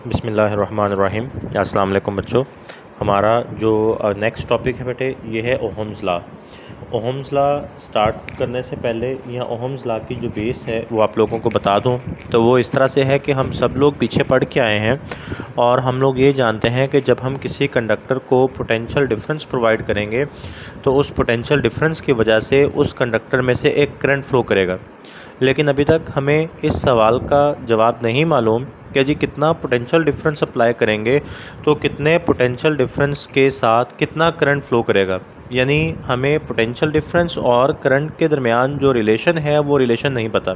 बिस्मिल्लाहिर्रहमानिर्रहीम। अस्सलाम वालेकुम बच्चों। हमारा जो नेक्स्ट टॉपिक है बेटे ये है Ohm's law. Ohm's law start करने से पहले या ओहम्स लॉ की जो बेस है वो आप लोगों को बता दूं तो वो इस तरह से है कि हम सब लोग पीछे पढ़ के आए हैं और हम लोग ये जानते हैं कि जब हम किसी कंडक्टर को पोटेंशियल डिफरेंस प्रोवाइड करेंगे तो उस पोटेंशियल डिफरेंस की वजह से उस कंडक्टर में से एक करंट फ्लो करेगा। लेकिन अभी तक हमें इस सवाल का जवाब नहीं मालूम कि जी कितना पोटेंशियल डिफरेंस अप्लाई करेंगे तो कितने पोटेंशियल डिफरेंस के साथ कितना करंट फ़्लो करेगा। यानी हमें पोटेंशियल डिफरेंस और करंट के दरमियान जो रिलेशन है वो रिलेशन नहीं पता।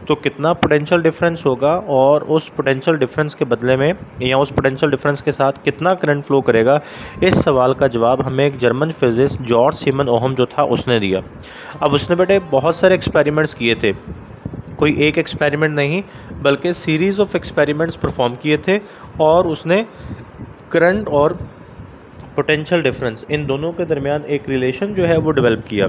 तो कितना पोटेंशियल डिफरेंस होगा और उस पोटेंशियल डिफरेंस के बदले में या उस पोटेंशियल डिफरेंस के साथ कितना करंट फ़्लो करेगा, इस सवाल का जवाब हमें एक German physicist George semen ohm जो था उसने दिया। अब उसने बेटे बहुत सारे एक्सपेरिमेंट्स किए थे, कोई एक एक्सपेरिमेंट नहीं बल्कि सीरीज़ ऑफ एक्सपेरिमेंट्स परफॉर्म किए थे और उसने करंट और पोटेंशियल डिफरेंस इन दोनों के दरमियान एक रिलेशन जो है वो डेवलप किया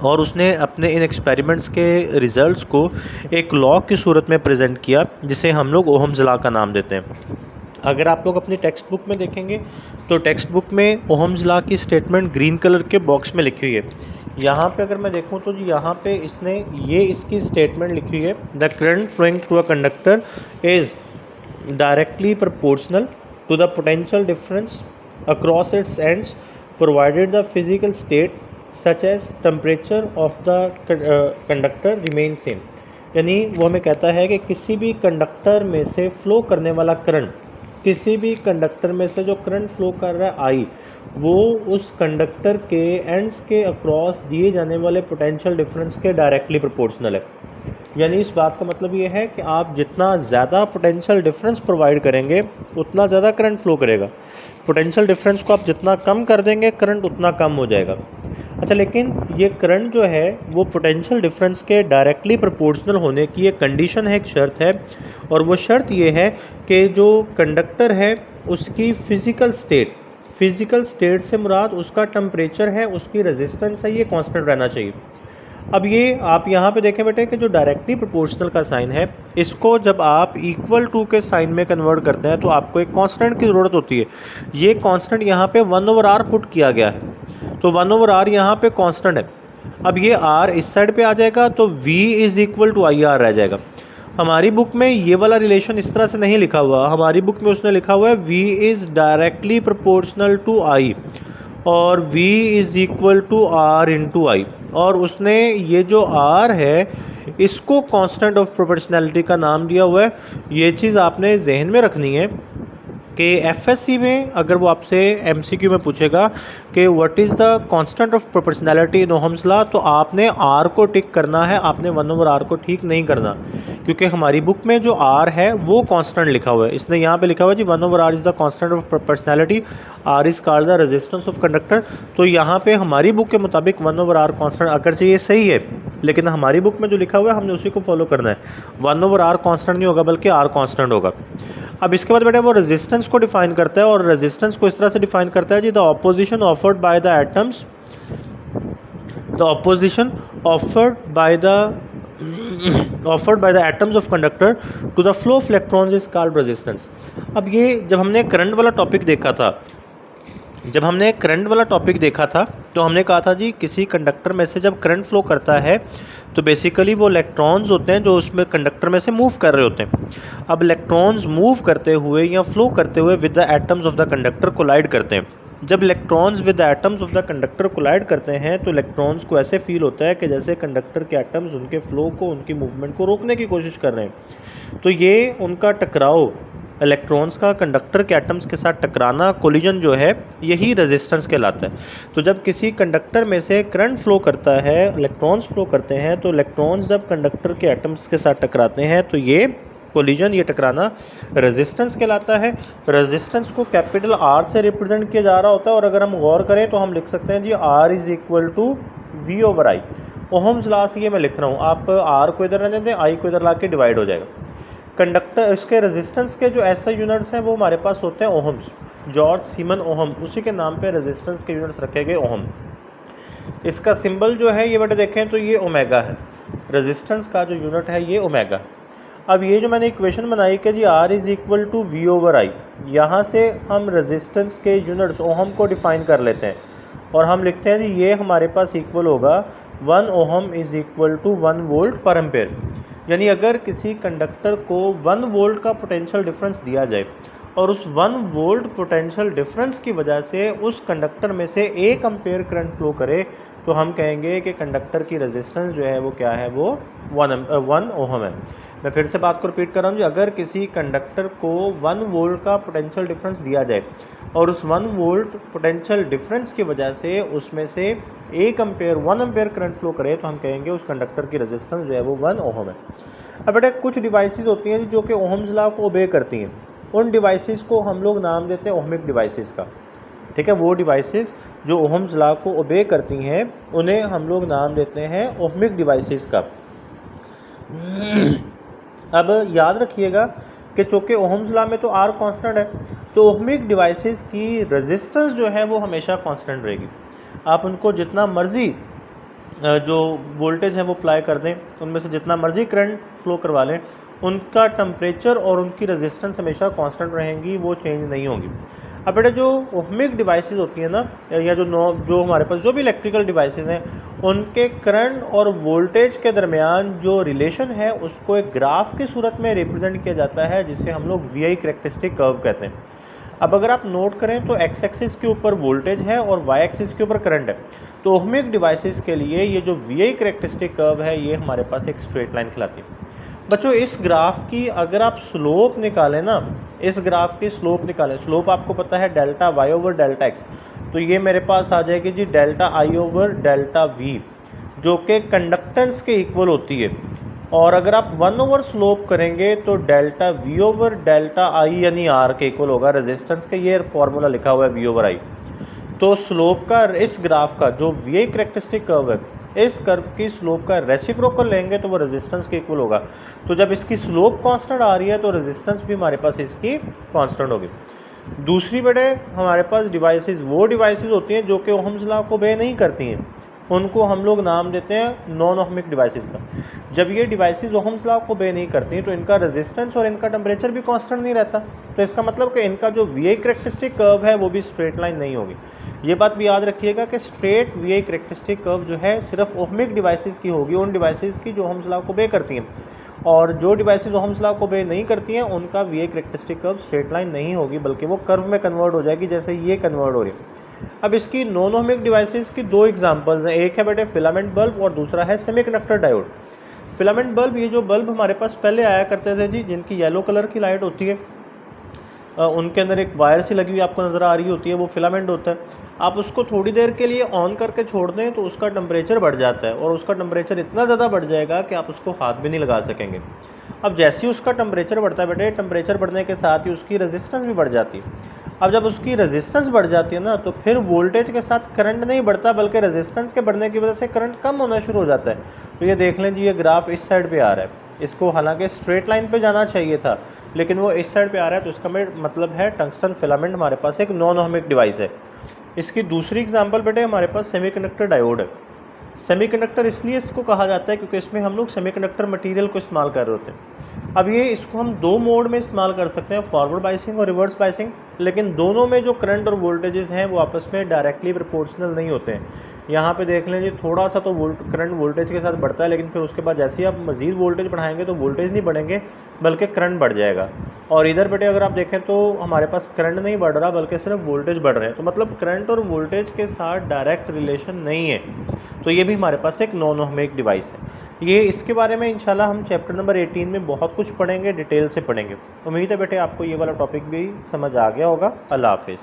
और उसने अपने इन एक्सपेरिमेंट्स के रिज़ल्ट्स को एक लॉ की सूरत में प्रेजेंट किया जिसे हम लोग ओहम्स लॉ का नाम देते हैं। अगर आप लोग अपनी टेक्स्ट बुक में देखेंगे तो टेक्स्ट बुक में ओहम्स लॉ की स्टेटमेंट ग्रीन कलर के बॉक्स में लिखी हुई है। यहाँ पे अगर मैं देखूँ तो जी यहाँ पे इसने ये इसकी स्टेटमेंट लिखी हुई है, the current flowing through a conductor is directly proportional to the potential difference across its ends provided the physical state such as temperature of the conductor remain same. यानी वो हमें कहता है कि किसी भी कंडक्टर में से फ़्लो करने वाला करंट, किसी भी कंडक्टर में से जो करंट फ्लो कर रहा है आई, वो उस कंडक्टर के एंड्स के अक्रॉस दिए जाने वाले पोटेंशियल डिफरेंस के डायरेक्टली प्रोपोर्शनल है। यानी इस बात का मतलब ये है कि आप जितना ज़्यादा पोटेंशियल डिफरेंस प्रोवाइड करेंगे उतना ज़्यादा करंट फ्लो करेगा। पोटेंशियल डिफरेंस को आप जितना कम कर देंगे करंट उतना कम हो जाएगा। अच्छा, लेकिन ये करंट जो है वो पोटेंशियल डिफरेंस के डायरेक्टली प्रोपोर्शनल होने की एक कंडीशन है, एक शर्त है, और वो शर्त ये है कि जो कंडक्टर है उसकी फ़िज़िकल स्टेट से मुराद उसका टेम्परेचर है, उसकी रेजिस्टेंस है, ये कांस्टेंट रहना चाहिए। अब ये आप यहाँ पे देखें बेटे कि जो डायरेक्टली प्रोपोर्शनल का साइन है इसको जब आप इक्वल टू के साइन में कन्वर्ट करते हैं तो आपको एक कांस्टेंट की ज़रूरत होती है। ये कांस्टेंट यहाँ पे 1/r पुट किया गया है, तो 1/r यहाँ पे कांस्टेंट है। अब ये r इस साइड पे आ जाएगा तो v is equal to IR रह जाएगा। हमारी बुक में ये वाला रिलेशन इस तरह से नहीं लिखा हुआ, हमारी बुक में उसने लिखा हुआ है v is directly proportional to I और v is equal to r into I, और उसने ये जो r है इसको कांस्टेंट ऑफ प्रोपोर्शनैलिटी का नाम दिया हुआ है। ये चीज़ आपने जहन में रखनी है कि एफएससी में अगर वो आपसे एमसीक्यू में पूछेगा कि what is the constant of proportionality in Ohm's law, तो आपने आर को टिक करना है, आपने 1/r को ठीक नहीं करना, क्योंकि हमारी बुक में जो आर है वो कांस्टेंट लिखा हुआ है। इसने यहाँ पे लिखा हुआ है G 1/r is the constant of proportionality, R is called the resistance of conductor. तो यहाँ पे हमारी बुक के मुताबिक 1/r कांस्टेंट, अगर ये सही है लेकिन हमारी बुक में जो लिखा हुआ है हमने उसी को फॉलो करना है। 1/r कांस्टेंट नहीं होगा बल्कि r कांस्टेंट होगा। अब इसके बाद बेटा वो रेजिस्टेंस को डिफाइन करता है, और रेजिस्टेंस को इस तरह से डिफाइन करता है जी the opposition offered by the atoms, the opposition offered by the atoms of conductor to the flow of electrons is called resistance. अब ये जब हमने करंट वाला टॉपिक देखा था तो हमने कहा था जी किसी कंडक्टर में से जब करंट फ्लो करता है तो बेसिकली वो इलेक्ट्रॉन्स होते हैं जो उसमें कंडक्टर में से मूव कर रहे होते हैं। अब इलेक्ट्रॉन्स मूव करते हुए या फ्लो करते हुए with the atoms of the conductor collide करते हैं। जब electrons with the atoms of the conductor collide करते हैं तो इलेक्ट्रॉन्स को ऐसे फील होता है कि जैसे कंडक्टर के एटम्स उनके फ्लो को, उनकी मूवमेंट को रोकने की कोशिश कर रहे हैं। तो ये उनका टकराव, इलेक्ट्रॉन्स का कंडक्टर के एटम्स के साथ टकराना, कोलिजन जो है, यही रेजिस्टेंस कहलाता है। तो जब किसी कंडक्टर में से करंट फ्लो करता है, इलेक्ट्रॉन्स फ्लो करते हैं, तो इलेक्ट्रॉन्स जब कंडक्टर के एटम्स के साथ टकराते हैं तो ये कोलिजन, ये टकराना रेजिस्टेंस कहलाता है। रेजिस्टेंस को कैपिटल R से रिप्रेजेंट किया जा रहा होता है, और अगर हम गौर करें तो हम लिख सकते हैं G R is equal to V/I। Ohm's law से ये मैं लिख रहा हूँ, आप R को इधर रहने दें, I को इधर ला के डिवाइड हो जाएगा। कंडक्टर, इसके रेजिस्टेंस के जो ऐसे यूनिट्स हैं वो हमारे पास होते हैं ओहम्स। जॉर्ज सीमन ओहम, उसी के नाम पे रेजिस्टेंस के यूनिट्स रखे गए ओहम। इसका सिंबल जो है ये बेटे देखें तो ये ओमेगा है, रेजिस्टेंस का जो यूनिट है ये ओमेगा। अब ये जो मैंने इक्वेशन बनाई कि G R is equal to V over I, यहाँ से हम रेजिस्टेंस के यूनिट्स ओहम को डिफ़ाइन कर लेते हैं और हम लिखते हैं जी ये हमारे पास इक्वल होगा 1 ohm is equal to 1 volt पर एम्पेयर। यानी अगर किसी कंडक्टर को 1 वोल्ट का पोटेंशियल डिफरेंस दिया जाए और उस 1 वोल्ट पोटेंशियल डिफरेंस की वजह से उस कंडक्टर में से 1 एम्पेयर करंट फ्लो करे, तो हम कहेंगे कि कंडक्टर की रेजिस्टेंस जो है वो क्या है, वो 1 ओहम है। मैं फिर से बात को रिपीट कर रहा हूँ जी, अगर किसी कंडक्टर को 1 वोल्ट का पोटेंशियल डिफरेंस दिया जाए और उस 1 वोल्ट पोटेंशियल डिफरेंस की वजह से उसमें से 1 एम्पेयर करंट फ्लो करे, तो हम कहेंगे उस कंडक्टर की रेजिस्टेंस जो है वो 1 ओहम है। अब बेटा कुछ डिवाइसेस होती हैं जो कि ओहम्स लॉ को ओबे करती हैं, उन डिवाइसेस को हम लोग नाम देते हैं ओहमिक डिवाइसेस का। ठीक है, वो डिवाइसेस जो ओहम्स लॉ को ओबे करती हैं उन्हें हम लोग नाम देते हैं ओहमिक डिवाइसेस का। अब याद रखिएगा कि चूँकि ओहम्स लॉ में तो R कांस्टेंट है, तो ओहमिक डिवाइसेस की रेजिस्टेंस जो है वो हमेशा कांस्टेंट रहेगी। आप उनको जितना मर्जी जो वोल्टेज है वो अप्लाई कर दें, उनमें से जितना मर्जी करंट फ्लो करवा लें, उनका टेम्परेचर और उनकी रेजिस्टेंस हमेशा कांस्टेंट रहेंगी, वो चेंज नहीं होगी। अब बेटा जो ओहमिक डिवाइसेस होती हैं ना, या जो हमारे पास जो भी इलेक्ट्रिकल डिवाइसेस हैं, उनके करंट और वोल्टेज के दरमियान जो रिलेशन है उसको एक ग्राफ की सूरत में रिप्रेजेंट किया जाता है, जिसे हम लोग VI कैरेक्टरिस्टिक कर्व कहते हैं। अब अगर आप नोट करें तो एक्स एक्सिस के ऊपर वोल्टेज है और वाई एक्सिस के ऊपर करंट है, तो ओहमिक डिवाइसेस के लिए ये जो VI कैरेक्टरिस्टिक कर्व है ये हमारे पास एक स्ट्रेट लाइन खिलाती है। बच्चों इस ग्राफ की अगर आप स्लोप निकालें ना, इस ग्राफ की स्लोप निकालें, स्लोप आपको पता है delta Y over delta X, तो ये मेरे पास आ जाएगी G delta I over delta V, जो कि कंडक्टेंस के इक्वल होती है। और अगर आप 1 ओवर स्लोप करेंगे तो डेल्टा वी ओवर डेल्टा आई यानी आर के इक्वल होगा रेजिस्टेंस के। ये फॉर्मूला लिखा हुआ है वी ओवर आई। तो स्लोप का इस ग्राफ का जो VI कैरेक्टरिस्टिक कर्व है, इस कर्व की स्लोप का रेसिप्रोकल लेंगे तो वो रेजिस्टेंस के इक्वल होगा। तो जब इसकी स्लोप कांस्टेंट आ रही है तो रेजिस्टेंस भी हमारे पास इसकी कांस्टेंट होगी। दूसरी बड़े हमारे पास डिवाइसेस वो डिवाइसेस होती हैं जो कि ओहम्स लॉ को ओबे नहीं करती हैं, उनको हम लोग नाम देते हैं नॉन ओहमिक डिवाइसेस का। जब ये डिवाइसेस ओहम्स लॉ को ओबे नहीं करती तो इनका रेजिस्टेंस और इनका टेम्परेचर भी कांस्टेंट नहीं रहता, तो इसका मतलब कि इनका जो VI कैरेक्टरिस्टिक कर्व है वो भी स्ट्रेट लाइन नहीं होगी। ये बात भी याद रखिएगा कि स्ट्रेट VI कैरेक्टरिस्टिक कर्व जो है सिर्फ ओहमिक डिवाइसेस की होगी, उन डिवाइसेस की जो ओहम्स लॉ को ओबे करती हैं, और जो डिवाइसेस ओहम्स लॉ को ओबे नहीं करती हैं उनका VI characteristic curve straight line नहीं होगी, बल्कि वो कर्व में कन्वर्ट हो जाएगी, जैसे ये कन्वर्ट हो रही है। अब इसकी नॉन ओहमिक डिवाइसेस की 2 एग्जांपल्स हैं, एक है बेटे फिलामेंट बल्ब और दूसरा है सेमीकंडक्टर डायोड। फिलामेंट बल्ब, ये जो बल्ब हमारे पास पहले आया करते थे जी, जिनकी येलो कलर की लाइट होती है, उनके अंदर एक वायर सी लगी हुई आपको नज़र आ रही होती है, वो फिलामेंट होता है। आप उसको थोड़ी देर के लिए ऑन करके छोड़ दें तो उसका टेम्परेचर बढ़ जाता है, और उसका टेम्परेचर इतना ज़्यादा बढ़ जाएगा कि आप उसको हाथ भी नहीं लगा सकेंगे। अब जैसे ही उसका टेम्परेचर बढ़ता है बेटे, टेम्परेचर बढ़ने के साथ ही उसकी रेजिस्टेंस भी बढ़ जाती है। अब जब उसकी रेजिस्टेंस बढ़ जाती है ना, तो फिर वोल्टेज के साथ करंट नहीं बढ़ता, बल्कि रेजिस्टेंस के बढ़ने की वजह से करंट कम होना शुरू हो जाता है। तो ये देख लें जी, ये ग्राफ इस साइड पे आ रहा है, इसको हालांकि स्ट्रेट लाइन पे जाना चाहिए था, लेकिन वो इस साइड पे आ रहा है, तो इसका मतलब है टंगस्टन फिलामेंट हमारे पास एक नॉन ओहमिक डिवाइस है। इसकी दूसरी एग्जांपल बेटे हमारे पास सेमीकंडक्टर डायोड है। सेमीकंडक्टर इसलिए इसको कहा जाता है क्योंकि इसमें हम लोग सेमीकंडक्टर मटेरियल को इस्तेमाल कर रहे होते हैं। अब ये इसको हम 2 मोड में इस्तेमाल कर सकते हैं, फॉरवर्ड बाइसिंग और रिवर्स बाइसिंग, लेकिन दोनों में जो करंट और वोल्टेजेस हैं वो आपस में डायरेक्टली प्रोपोर्शनल नहीं होते हैं। यहाँ पे देख लें जी, थोड़ा सा तो करंट वोल्टेज के साथ बढ़ता है, लेकिन फिर उसके बाद जैसे ही आप मज़ीद वोल्टेज बढ़ाएंगे तो वोल्टेज नहीं बढ़ेंगे बल्कि करंट बढ़ जाएगा। और इधर बेटे अगर आप देखें तो हमारे पास करंट नहीं बढ़ रहा बल्कि सिर्फ वोल्टेज बढ़ रहे हैं, तो मतलब करंट और वोल्टेज के साथ डायरेक्ट रिलेशन नहीं है। तो ये भी हमारे पास एक नॉन ओहमिक डिवाइस है। ये इसके बारे में इंशाल्लाह हम चैप्टर नंबर 18 में बहुत कुछ पढ़ेंगे, डिटेल से पढ़ेंगे। उम्मीद है बेटे आपको ये वाला टॉपिक भी समझ आ गया होगा। अल्लाह हाफिज़।